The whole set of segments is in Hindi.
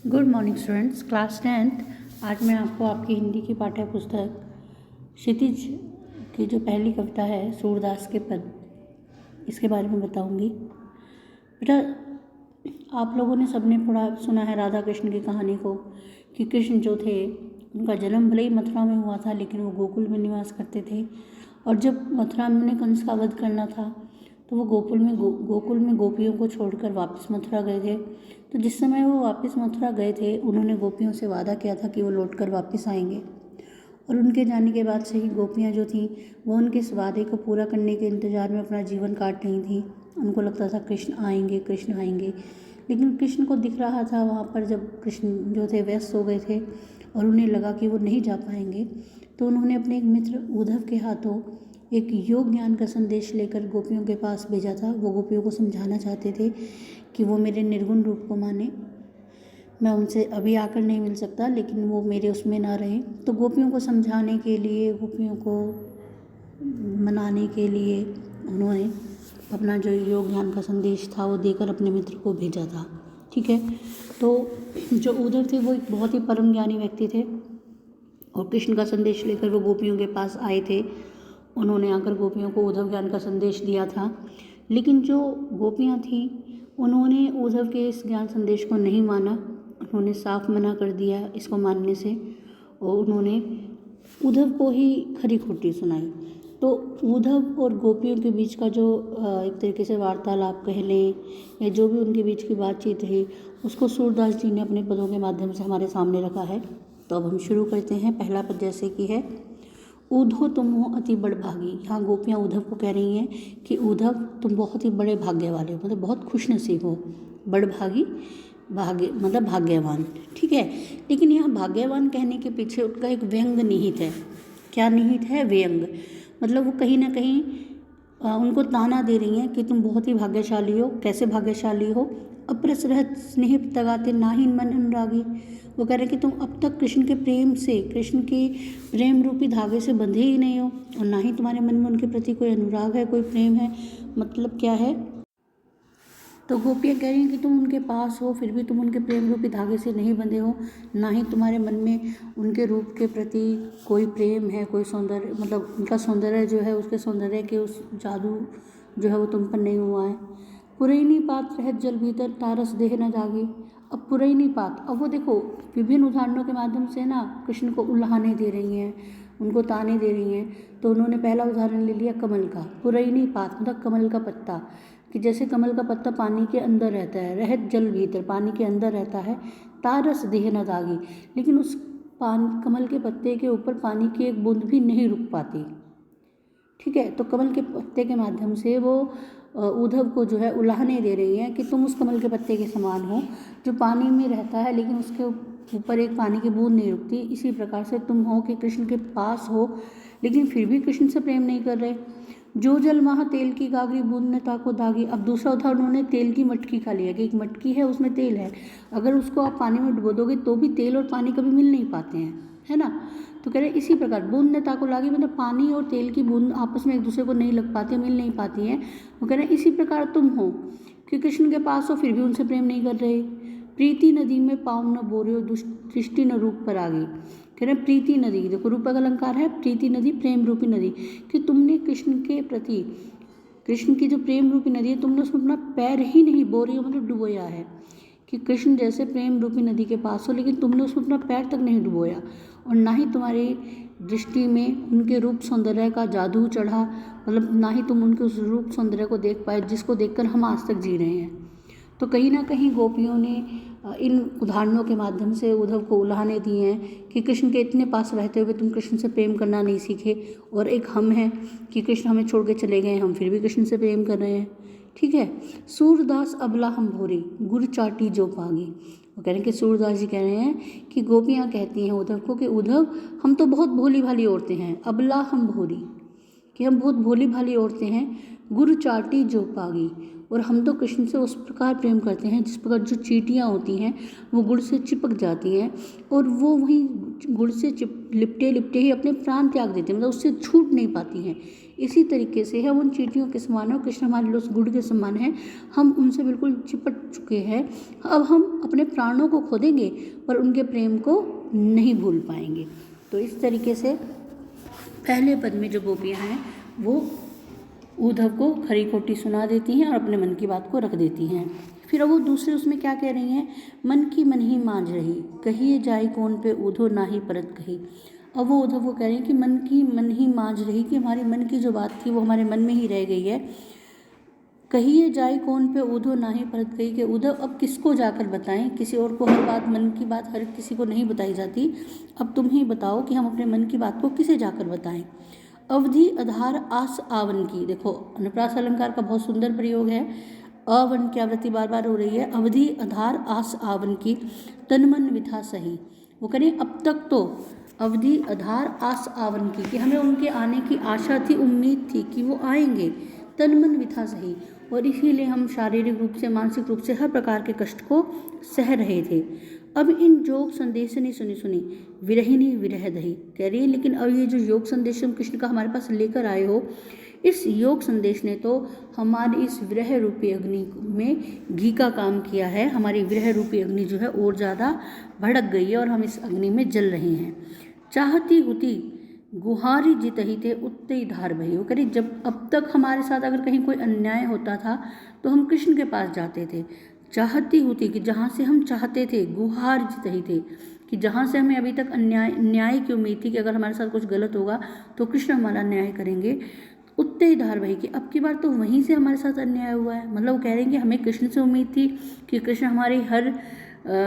Good morning students, class 10th। आज मैं आपको आपकी हिंदी की पाठ्य पुस्तक क्षितिज की जो पहली कविता है सूरदास के पद, इसके बारे में बताऊंगी। बेटा, आप लोगों ने सबने पढ़ा सुना है राधा कृष्ण की कहानी को कि कृष्ण जो थे उनका जन्म भले ही मथुरा में हुआ था, लेकिन वो गोकुल में निवास करते थे। और जब मथुरा में उन्हें कंस का वध करना था तो वो गोकुल में गोपियों को छोड़कर वापस मथुरा गए थे। तो जिस समय वो वापस मथुरा गए थे, उन्होंने गोपियों से वादा किया था कि वो लौटकर वापस आएंगे। और उनके जाने के बाद से ही गोपियाँ जो थीं वो उनके इस वादे को पूरा करने के इंतज़ार में अपना जीवन काट रही थीं। उनको लगता था कृष्ण आएंगे, कृष्ण आएंगे, लेकिन कृष्ण को दिख रहा था वहाँ पर जब कृष्ण जो थे व्यस्त हो गए थे और उन्हें लगा कि वो नहीं जा पाएंगे, तो उन्होंने अपने एक मित्र उद्धव के हाथों एक योग ज्ञान का संदेश लेकर गोपियों के पास भेजा था। वो गोपियों को समझाना चाहते थे कि वो मेरे निर्गुण रूप को माने। मैं उनसे अभी आकर नहीं मिल सकता, लेकिन वो मेरे उसमें ना रहें। तो गोपियों को समझाने के लिए, गोपियों को मनाने के लिए उन्होंने अपना जो योग ज्ञान का संदेश था वो देकर अपने मित्र को भेजा था। ठीक है, तो जो उद्धव थे वो एक बहुत ही परम ज्ञानी व्यक्ति थे और कृष्ण का संदेश लेकर वो गोपियों के पास आए थे। उन्होंने आकर गोपियों को उद्धव ज्ञान का संदेश दिया था, लेकिन जो गोपियाँ थीं उन्होंने उद्धव के इस ज्ञान संदेश को नहीं माना। उन्होंने साफ मना कर दिया इसको मानने से, और उन्होंने उद्धव को ही खरी खोटी सुनाई। तो उद्धव और गोपियों के बीच का जो एक तरीके से वार्तालाप कह लें या जो भी उनके बीच की बातचीत रही, उसको सूरदास जी ने अपने पदों के माध्यम से हमारे सामने रखा है। तो अब हम शुरू करते हैं। पहला पद जैसे कि है, उद्धव तुम हो अति बड़भागी। यहाँ गोपियाँ उद्धव को कह रही हैं कि उद्धव तुम बहुत ही बड़े भाग्य वाले हो, मतलब बहुत खुशनसीब हो। बड़भागी, भाग्य मतलब भाग्यवान, ठीक है। लेकिन यहाँ भाग्यवान कहने के पीछे उनका एक व्यंग निहित है। क्या निहित है? व्यंग। मतलब वो कहीं ना कहीं उनको ताना दे रही हैं कि तुम बहुत ही भाग्यशाली हो। कैसे भाग्यशाली हो? अप्रस रहत स्नेह तगाते नाहीन मन अनुरागी। वो कह रहे हैं कि तुम अब तक कृष्ण के प्रेम से, कृष्ण के प्रेम रूपी धागे से बंधे ही नहीं हो, और ना ही तुम्हारे मन में उनके प्रति कोई अनुराग है, कोई प्रेम है। मतलब क्या है? तो गोपियाँ कह रही हैं कि तुम उनके पास हो, फिर भी तुम उनके प्रेम रूपी धागे से नहीं बंधे हो, ना ही तुम्हारे मन में उनके रूप के प्रति कोई प्रेम है, कोई सौंदर्य, मतलब उनका सौंदर्य जो है, उसके सौंदर्य के उस जादू जो है वो तुम पर नहीं हुआ है। पुरैनी पात रहत जल भीतर तारस देह न जागी। अब पुरैनी पात, अब वो देखो विभिन्न उदाहरणों के माध्यम से ना कृष्ण को उल्हाने दे रही हैं, उनको ताने दे रही हैं। तो उन्होंने पहला उदाहरण ले लिया कमल का। पुरैनी पात मतलब कमल का पत्ता, कि जैसे कमल का पत्ता पानी के अंदर रहता है, रहत जल भीतर, पानी के अंदर रहता है, तारस देह न दागी, लेकिन उस कमल के पत्ते के ऊपर पानी की एक बूंद भी नहीं रुक पाती। ठीक है, तो कमल के पत्ते के माध्यम से वो उद्धव को जो है उल्हाने दे रही हैं कि तुम उस कमल के पत्ते के समान हो जो पानी में रहता है, लेकिन उसके ऊपर एक पानी की बूंद नहीं रुकती। इसी प्रकार से तुम हो कि कृष्ण के पास हो, लेकिन फिर भी कृष्ण से प्रेम नहीं कर रहे। जो जल महा तेल की गागरी बूंद ने ताको दागी। अब दूसरा उदाहरण उन्होंने तेल की मटकी का लिया कि एक मटकी है, उसमें तेल है, अगर उसको आप पानी में डुबो दोगे तो भी तेल और पानी कभी मिल नहीं पाते हैं, है ना। तो कह रहे इसी प्रकार बूंद ने ताको लागी, मतलब पानी और तेल की बूंद आपस में एक दूसरे को नहीं लग पाती, मिल नहीं पाती हैं। वो कह रहे हैं इसी प्रकार तुम हो कि कृष्ण के पास हो, फिर भी उनसे प्रेम नहीं कर रहे। प्रीति नदी में पाँव न बोरे, दृष्टि न रूप पर आ गई। कह रहे प्रीति नदी, देखो रूपक अलंकार है, प्रीति नदी प्रेम रूपी नदी, कि तुमने कृष्ण के प्रति, कृष्ण की जो प्रेम रूपी नदी है, तुमने उसमें अपना पैर ही नहीं बोरियो मतलब डुबोया है, कि कृष्ण जैसे प्रेम रूपी नदी के पास हो, लेकिन तुमने उसमें अपना पैर तक नहीं डुबोया, और ना ही तुम्हारी दृष्टि में उनके रूप सौंदर्य का जादू चढ़ा, मतलब ना ही तुम उनके उस रूप सौंदर्य को देख पाए जिसको देखकर हम आज तक जी रहे हैं। तो कहीं ना कहीं गोपियों ने इन उदाहरणों के माध्यम से उद्धव को उल्हाने दिए हैं कि कृष्ण के इतने पास रहते हुए तुम कृष्ण से प्रेम करना नहीं सीखे, और एक हम हैं कि कृष्ण हमें छोड़ के चले गए, हम फिर भी कृष्ण से प्रेम कर रहे हैं। ठीक है, सूरदास अबला हम भोरी, गुर चाटी जो पागी। वो कह रहे हैं कि सूरदास जी कह रहे हैं कि गोपियाँ कहती हैं उद्धव को कि उद्धव हम तो बहुत भोली भाली औरतें हैं, अबला हम भोरी, कि हम बहुत भोली भाली औरतें हैं, गुर चाटी जो पागी, और हम तो कृष्ण से उस प्रकार प्रेम करते हैं जिस प्रकार जो चींटियाँ होती हैं वो गुड़ से चिपक जाती हैं, और वो वहीं गुड़ से लिपटे लिपटे ही अपने प्राण त्याग देती हैं, मतलब उससे छूट नहीं पाती हैं। इसी तरीके से हम उन चींटियों के समान हैं, कृष्ण हमारे लिए उस गुड़ के समान है, हम उनसे बिल्कुल चिपट चुके हैं। अब हम अपने प्राणों को खो देंगे पर उनके प्रेम को नहीं भूल पाएंगे। तो इस तरीके से पहले पद में जो गोपियाँ हैं वो उद्धव को खरी खोटी सुना देती हैं और अपने मन की बात को रख देती हैं। फिर अब वो दूसरे उसमें क्या कह रही हैं, मन की मन ही मांझ रही, कहिए जाई कौन पे उधो ना ही परत कही। अब वो उद्धव को कह रही हैं कि मन की मन ही मांझ रही, कि हमारे मन की जो बात थी वो हमारे मन में ही रह गई है। कहिए जाए कौन पे उधो ना ही परत कही, कि उद्धव अब किसको जाकर बताएं, किसी और को हर बात, मन की बात हर किसी को नहीं बताई जाती, अब तुम ही बताओ कि हम अपने मन की बात को किसे जाकर बताएं। अवधि आधार आस आवन की, देखो अनुप्रास अलंकार का बहुत सुंदर प्रयोग है, अवन की आवृत्ति बार बार हो रही है। अवधि आधार आस आवन की, तन मन विथा सही। वो करें अब तक तो अवधि आधार आस आवन की, कि हमें उनके आने की आशा थी, उम्मीद थी कि वो आएंगे, तन मन विथा सही, और इसीलिए हम शारीरिक रूप से मानसिक रूप से हर प्रकार के कष्ट को सह रहे थे। अब इन योग संदेश ने सुनी विरहिनी विरह दही, कह रही है लेकिन अब ये जो योग संदेश हम कृष्ण का हमारे पास लेकर आए हो, इस योग संदेश ने तो हमारी इस विरह रूपी अग्नि में घी का काम किया है। हमारी विरह रूपी अग्नि जो है और ज़्यादा भड़क गई है और हम इस अग्नि में जल रहे हैं। चाहती हुती गुहारी जित ही थे उत्ते धार भई, वो करी जब अब तक हमारे साथ अगर कहीं कोई अन्याय होता था तो हम कृष्ण के पास जाते थे। चाहती होती कि जहाँ से हम चाहते थे, गुहार जित ही थे कि जहाँ से हमें अभी तक न्याय की उम्मीद थी कि अगर हमारे साथ कुछ गलत होगा तो कृष्ण हमारा न्याय करेंगे, उत्ते ही धार भई, कि अब की बार तो वहीं से हमारे साथ अन्याय हुआ है। मतलब वो कह रहे हैं कि हमें कृष्ण से उम्मीद थी कि कृष्ण हमारी हर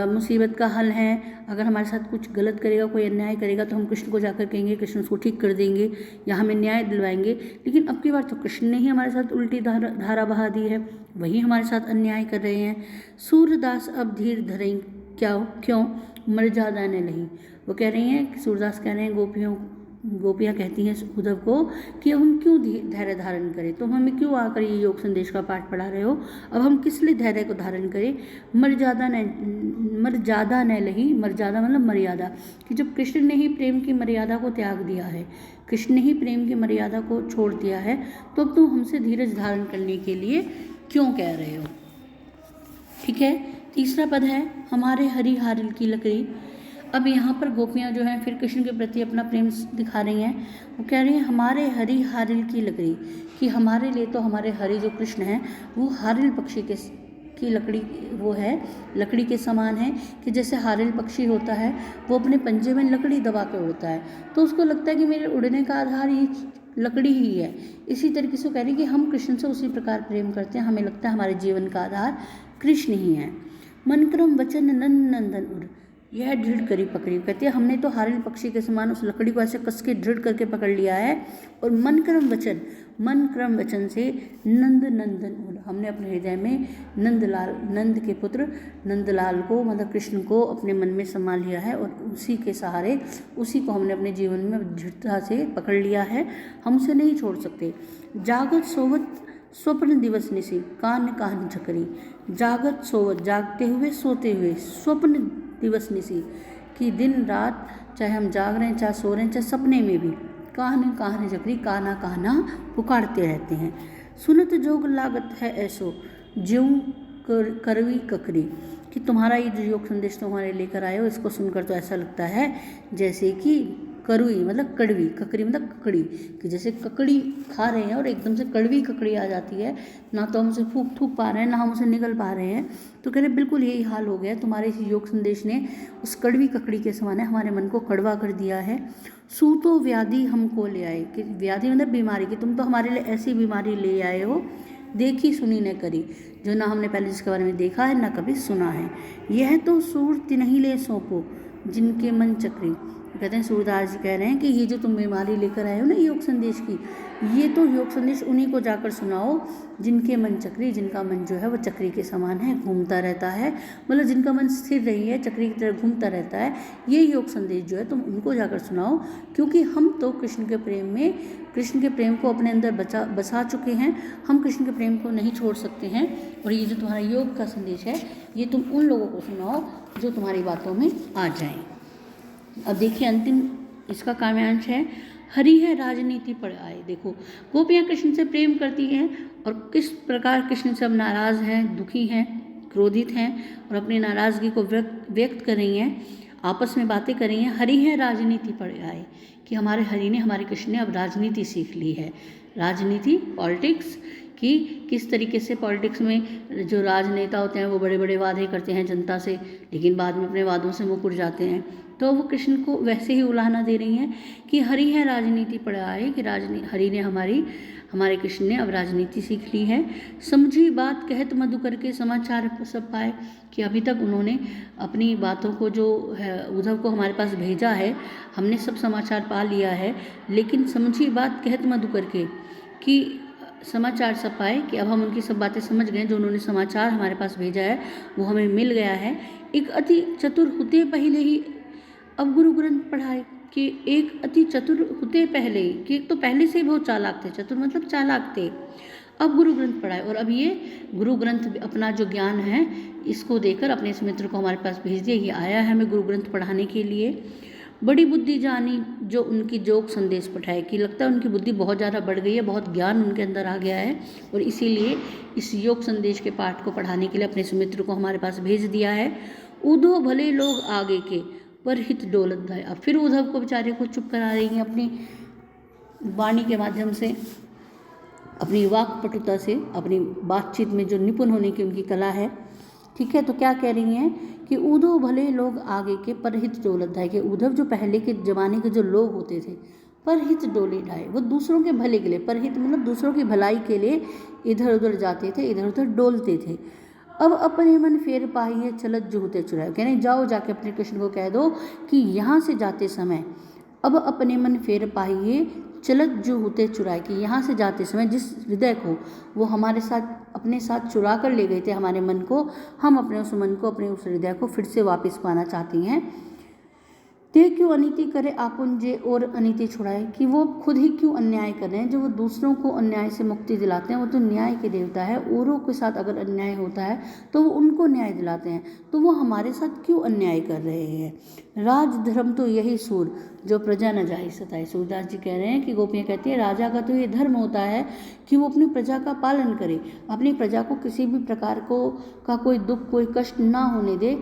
मुसीबत का हल है, अगर हमारे साथ कुछ गलत करेगा, कोई अन्याय करेगा तो हम कृष्ण को जाकर कहेंगे, कृष्ण उसको ठीक कर देंगे या हमें न्याय दिलवाएंगे। लेकिन अब की बार तो कृष्ण ने ही हमारे साथ उल्टी धारा बहा दी है, वही हमारे साथ अन्याय कर रहे हैं। सूरदास अब धीर धरें क्या क्यों मर्यादा ने नहीं, वो कह रही हैं, सूरदास कह रहे हैं, गोपियाँ कहती हैं उद्धव को कि हम क्यों धैर्य धारण करें, तुम हमें क्यों आकर ये योग संदेश का पाठ पढ़ा रहे हो, अब हम किस लिए धैर्य को धारण करें। मर्यादा न लही, मर्यादा मतलब मर्यादा, कि जब कृष्ण ने ही प्रेम की मर्यादा को त्याग दिया है, कृष्ण ने ही प्रेम की मर्यादा को छोड़ दिया है, तो अब तुम हमसे धीरज धारण करने के लिए क्यों कह रहे हो। ठीक है, तीसरा पद है हमारे हरि हारिल की लकड़ी। अब यहाँ पर गोपियाँ जो हैं फिर कृष्ण के प्रति अपना प्रेम दिखा रही हैं। वो कह रही हैं हमारे हरि हारिल की लकड़ी, कि हमारे लिए तो हमारे हरि जो कृष्ण हैं वो हारिल पक्षी की लकड़ी, वो है लकड़ी के समान है, कि जैसे हारिल पक्षी होता है वो अपने पंजे में लकड़ी दबा के उड़ता है, तो उसको लगता है कि मेरे उड़ने का आधार ये लकड़ी ही है। इसी तरीके से कह रही हैं कि हम कृष्ण से उसी प्रकार प्रेम करते हैं, हमें लगता है हमारे जीवन का आधार कृष्ण ही है। मन क्रम वचन नंदन उड़, यह दृढ़ करी पकड़ी, कहती है हमने तो हारिल पक्षी के समान उस लकड़ी को ऐसे कस के दृढ़ करके पकड़ लिया है, और मन क्रम वचन से नंदन, हमने अपने हृदय में नंद के पुत्र नंदलाल को, मतलब कृष्ण को अपने मन में समा लिया है, और उसी के सहारे उसी को हमने अपने जीवन में दृढ़ता से पकड़ लिया है, हम उसे नहीं छोड़ सकते। जागत सोवत स्वप्न दिवस निसी, कान झकरी, जागत सोवत जागते हुए सोते हुए, स्वप्न दिवस निसी, कि दिन रात चाहे हम जाग रहे हैं, चाहे सो रहे हैं, चाहे सपने में भी कान झकरी, काना पुकारते रहते हैं। सुनत जोग लागत है ऐसो ज्यों करवी ककरी, कि तुम्हारा ये जो योग संदेश तुम्हारे लेकर आए हो, इसको सुनकर तो ऐसा लगता है जैसे कि करुई मतलब कड़वी, ककड़ी मतलब ककड़ी, कि जैसे ककड़ी खा रहे हैं और एकदम से कड़वी ककड़ी आ जाती है, ना तो हम उसे थूक पा रहे हैं, ना हम उसे निगल पा रहे हैं। तो कह रहे बिल्कुल यही हाल हो गया, तुम्हारे इस योग संदेश ने उस कड़वी ककड़ी के समान है, हमारे मन को कड़वा कर दिया है। सूतो व्याधि हमको ले आए, कि व्याधि मतलब बीमारी, कि तुम तो हमारे लिए ऐसी बीमारी ले आए हो, देखी सुनी न करी, जो ना हमने पहले जिसके बारे में देखा है ना कभी सुना है। यह तो सूर तिन्ही ले सौंपो जिनके मन चक्री, कहते हैं सूरदास जी कह रहे हैं कि ये जो तुम बीमारी लेकर आए हो ना योग संदेश की, ये तो योग संदेश उन्हीं को जाकर सुनाओ जिनके मन चक्री, जिनका मन जो है वो चक्री के समान है, घूमता रहता है, मतलब जिनका मन स्थिर नहीं है, चक्री की तरह घूमता रहता है, ये योग संदेश जो है तुम उनको जाकर सुनाओ, क्योंकि हम तो कृष्ण के प्रेम को अपने अंदर बसा चुके हैं, हम कृष्ण के प्रेम को नहीं छोड़ सकते हैं, और ये जो तुम्हारा योग का संदेश है ये तुम उन लोगों को सुनाओ जो तुम्हारी बातों में आ जाएं। अब देखिए अंतिम इसका काव्यांश है, हरि है राजनीति पड़ आए। देखो गोपियाँ कृष्ण से प्रेम करती हैं और किस प्रकार कृष्ण से अब नाराज़ हैं, दुखी हैं, क्रोधित हैं और अपनी नाराज़गी को व्यक्त कर रही हैं, आपस में बातें कर रही हैं। हरि है राजनीति पड़ आए कि हमारे हरि ने, हमारे कृष्ण ने अब राजनीति सीख ली है। राजनीति, पॉलिटिक्स, कि किस तरीके से पॉलिटिक्स में जो राजनेता होते हैं वो बड़े बड़े वादे करते हैं जनता से, लेकिन बाद में अपने वादों से मुकर जाते हैं। तो वो कृष्ण को वैसे ही उलाहना दे रही हैं कि हरि है राजनीति पड़ आए, कि हरि ने हमारे कृष्ण ने अब राजनीति सीख ली है। समझी बात कहत मधुकर के समाचार सब पाए, कि अभी तक उन्होंने अपनी बातों को जो है उद्धव को हमारे पास भेजा है, हमने सब समाचार पा लिया है, लेकिन समझी बात कहत मधुकर के कि समाचार सब पाए, कि अब हम उनकी सब बातें समझ गए, जो उन्होंने समाचार हमारे पास भेजा है वो हमें मिल गया है। एक अति चतुर होते पहले ही अब गुरु ग्रंथ पढ़ाए, कि एक अति चतुर होते पहले ही, कि एक तो पहले से ही बहुत चालाक थे, चतुर मतलब चालाक थे, अब गुरु ग्रंथ पढ़ाए। और अब ये गुरु ग्रंथ अपना जो ज्ञान है इसको देकर अपने इस मित्र को हमारे पास भेज दिया, ये आया है हमें गुरु ग्रंथ पढ़ाने के लिए। बड़ी बुद्धि जानी जो उनकी जोग संदेश पठाए, कि लगता है उनकी बुद्धि बहुत ज़्यादा बढ़ गई है, बहुत ज्ञान उनके अंदर आ गया है, और इसीलिए इस योग संदेश के पाठ को पढ़ाने के लिए अपने इस मित्र को हमारे पास भेज दिया है। उधो भले लोग आगे के पर हित डोलत धाय। अब फिर उद्धव को बेचारे को चुप करा रही हैं अपनी वाणी के माध्यम से, अपनी वाक्पटुता से, अपनी बातचीत में जो निपुण होने की उनकी कला है। ठीक है, तो क्या कह रही हैं कि उद्धव भले लोग आगे के परहित डोलत धाय, कि उद्धव जो पहले के ज़माने के जो लोग होते थे परहित डोले ढाए, वो दूसरों के भले के लिए, परहित मतलब दूसरों की भलाई के लिए इधर उधर जाते थे, इधर उधर डोलते थे। अब अपने मन फेर पाइए चलत जुहते चुराए, कह रहे जाओ जाके अपने कृष्ण को कह दो कि यहाँ से जाते समय अब अपने मन फेर पाइए चलत जो होते चुराए, कि यहाँ से जाते समय जिस हृदय को वो हमारे साथ अपने साथ चुरा कर ले गए थे, हमारे मन को, हम अपने उस मन को, अपने उस हृदय को फिर से वापस पाना चाहती हैं। ते क्यों अनीति करे आपुन जे और अनीति छुड़ाए, कि वो खुद ही क्यों अन्याय कर रहे हैं, जो वो दूसरों को अन्याय से मुक्ति दिलाते हैं, वो तो न्याय के देवता है। औरों के साथ अगर अन्याय होता है तो वो उनको न्याय दिलाते हैं, तो वो हमारे साथ क्यों अन्याय कर रहे हैं। राज धर्म तो यही सूर जो प्रजा न जाहि सताए। सूरदास जी कह रहे हैं कि गोपियाँ कहती है राजा का तो ये धर्म होता है कि वो अपनी प्रजा का पालन करे, अपनी प्रजा को किसी भी प्रकार का कोई दुख, कोई कष्ट ना होने दे,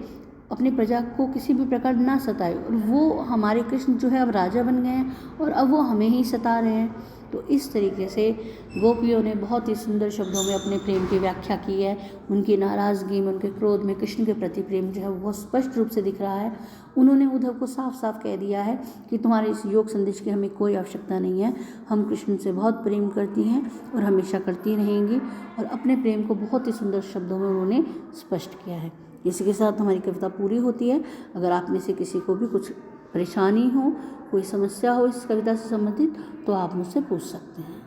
अपनी प्रजा को किसी भी प्रकार ना सताए। और वो हमारे कृष्ण जो है अब राजा बन गए हैं और अब वो हमें ही सता रहे हैं। तो इस तरीके से गोपियों ने बहुत ही सुंदर शब्दों में अपने प्रेम की व्याख्या की है। उनकी नाराज़गी में, उनके क्रोध में कृष्ण के प्रति प्रेम जो है वो बहुत स्पष्ट रूप से दिख रहा है। उन्होंने उद्धव को साफ साफ कह दिया है कि तुम्हारे इस योग संदेश की हमें कोई आवश्यकता नहीं है, हम कृष्ण से बहुत प्रेम करती हैं और हमेशा करती रहेंगी। और अपने प्रेम को बहुत ही सुंदर शब्दों में उन्होंने स्पष्ट किया है। इसी के साथ हमारी कविता पूरी होती है। अगर आप में से किसी को भी कुछ परेशानी हो, कोई समस्या हो इस कविता से संबंधित, तो आप मुझसे पूछ सकते हैं।